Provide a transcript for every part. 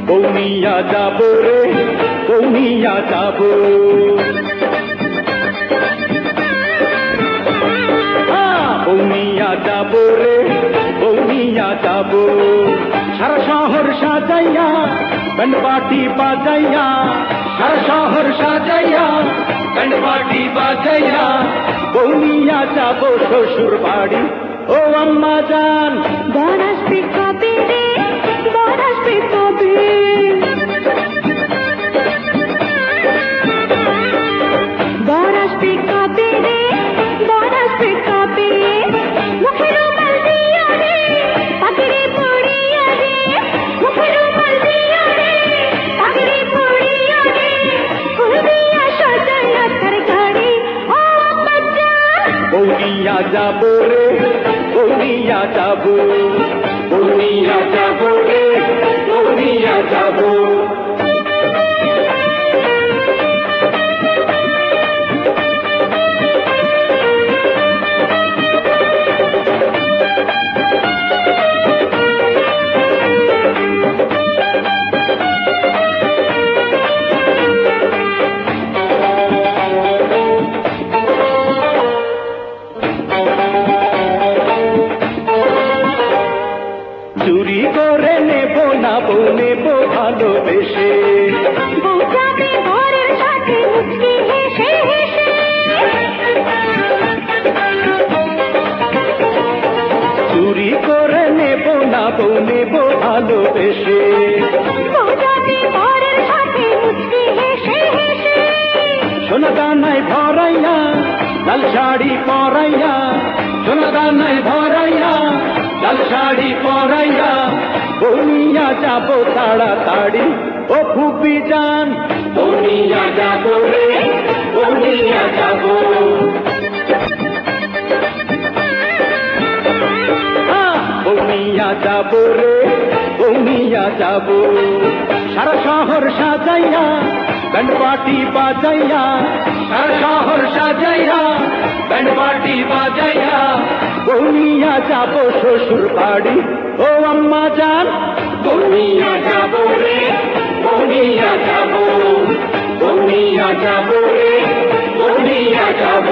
বৌনিয়া যাব রে বৌনিয়া যাব বৌনিয়া যাব রে বৌনিয়া যাব সারা শহর সাজাইয়া ব্যান্ড পার্টি বাজাইয়া সারা শহর সাজাইয়া ব্যান্ড পার্টি বাজাইয়া বৌনিয়া যাব শ্বশুর বাড়ি ও আম্মা জান বর আসবে কবে রে বর আসবে কবে বর আসবে কবে রে বর আসবে কবে মুখে রুমাল দিয়া রে পাগড়ি পরিয়া রে মুখে রুমাল দিয়া রে পাগড়ি পরিয়া রে ফুল দিয়া সাজাইয়া তার গাড়ি ও বাচ্চা বৌনিয়া যাব রে বৌনিয়া যাব বৌনিয়া যাব রে বৌনিয়া যাব চুরি করে নেব না বউ নেব ভালোবেসে বউ যাবে বরের সাথে মুচকি হেসে হেসে চুরি করে নেব না বউ নেব ভালোবেসে বউ যাবে বরের সাথে মুচকি হেসে হেসে সোনা দানায় ভরাইয়া লাল শাড়ি পরাইয়া সোনা দানায় ভরাইয়া লাল শাড়ি পরাইয়া বৌনিয়া যাব তাড়াতাড়ি ও খুবই জান বৌনিয়া যাব রে বৌনিয়া যাব বৌনিয়া যাব রে বৌনিয়া যাব সারা শহর সাজাইয়া ব্যান্ড পার্টি বাজাইয়া সারা শহর সাজাইয়া ব্যান্ড পার্টি বাজাইয়া বৌনিয়া যাব শ্বশুর বাড়ি ও আম্মা জান বৌনিয়া যাব রে বৌনিয়া যাব বৌনিয়া যাব রে বৌনিয়া যাব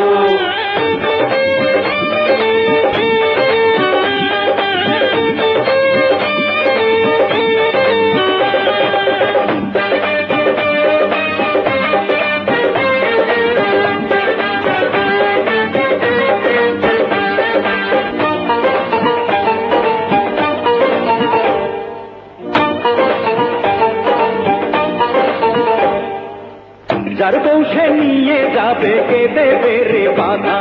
যার বউ সে নিয়ে যাবে কে দেবে রে বাধা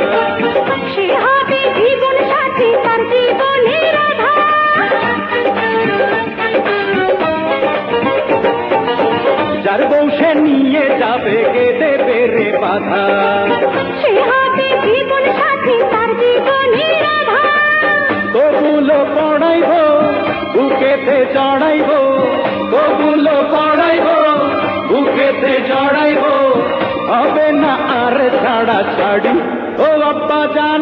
সে হবে জীবন সাথী তার জীবনের আধার যার বউ সে নিয়ে যাবে কে দেবে রে বাধা সে হবে জীবন সাথী তার জীবনের আধার কবুলো পড়াইব বুকেতে চড়াইব কবুলো পড়াইব বুকেতে চড়াইব হবে না আর ছাড়া ছাড়ি ও আব্বা জান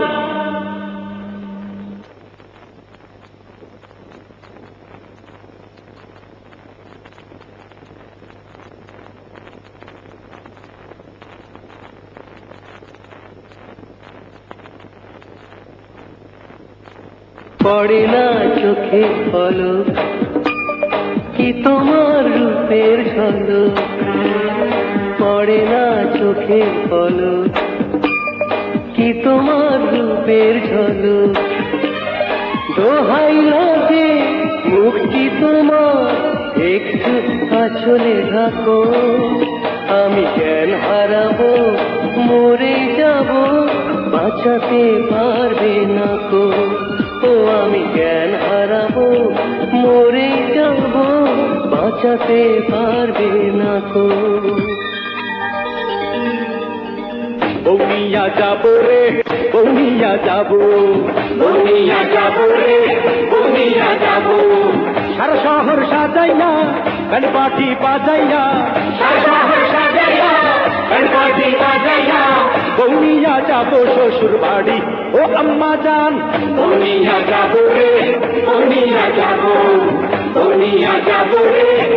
পড়ে না চোখে পলক কি তোমার রূপের ঝলক পড়ে না চোখে পলক কি তোমার রূপের ঝলক দোহাই লাগে মুক্তি তোমার একটু আঁচলে ঢাকো আমি জ্ঞান হারাবো মরে যাব বাঁচাতে পারবে না কো ও আমি জ্ঞান হারাবো মরে যাব বাঁচাতে পারবে না কো বৌনিয়া যাবো রে বৌনিয়া যাবো বৌনিয়া যাবো রে বৌনিয়া যাবো সারা শহর সাজাইয়া ব্যান্ড পার্টি বাজাইয়া সারা শহর সাজাইয়া ব্যান্ড পার্টি বাজাইয়া বৌনিয়া যাবো শ্বশুর বাড়ি ও আম্মা জান বৌনিয়া যাবো রে বৌনিয়া যাবো বৌনিয়া যাবো রে